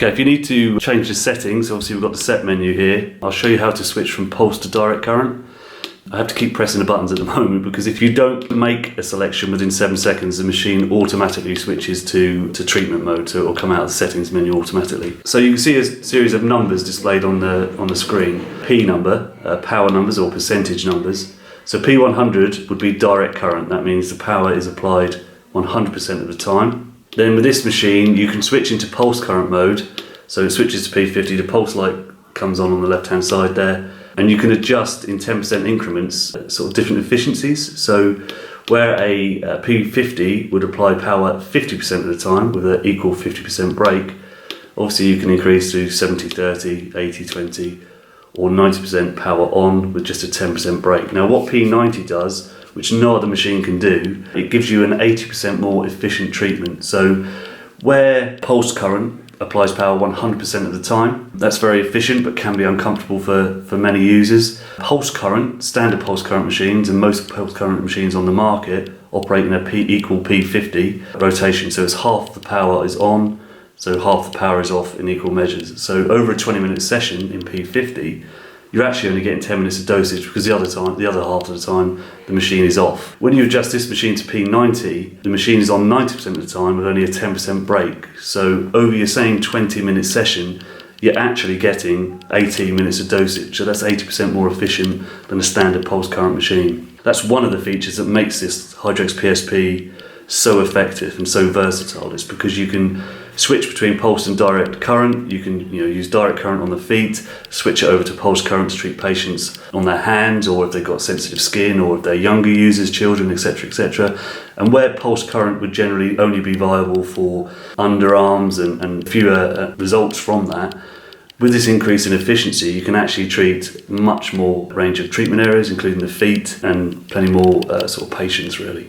Okay, if you need to change the settings, obviously we've got the set menu here. I'll show you how to switch from pulse to direct current. I have to keep pressing the buttons at the moment because if you don't make a selection within 7 seconds, the machine automatically switches to treatment mode, so it will come out of the settings menu automatically. So you can see a series of numbers displayed on the screen. P number, power numbers or percentage numbers. So P100 would be direct current. That means the power is applied 100% of the time. Then with this machine, you can switch into pulse current mode. So it switches to P50, the pulse light comes on the left-hand side there. And you can adjust in 10% increments, sort of different efficiencies. So where a P50 would apply power 50% of the time with an equal 50% break, obviously you can increase to 70-30, 80-20, or 90% power on with just a 10% break. Now what P90 does, which no other machine can do, it gives you an 80% more efficient treatment. So where pulse current applies power 100% of the time, that's very efficient but can be uncomfortable for many users. Pulse current, standard pulse current machines and most pulse current machines on the market operate in a equal P50 rotation, so it's half the power is on, so half the power is off in equal measures. So over a 20-minute session in P50, you're actually only getting 10 minutes of dosage because the other half of the time the machine is off. When you adjust this machine to P90, the machine is on 90% of the time with only a 10% break. So over your same 20-minute session, you're actually getting 18 minutes of dosage. So that's 80% more efficient than a standard pulse current machine. That's one of the features that makes this Hidrex PSP so effective and so versatile. It's because you can switch between pulse and direct current. You can use direct current on the feet, switch it over to pulse current to treat patients on their hands, or if they've got sensitive skin, or if they're younger users, children, etc., etc. And where pulse current would generally only be viable for underarms and fewer results from that, with this increase in efficiency, you can actually treat much more range of treatment areas, including the feet, and plenty more sort of patients really.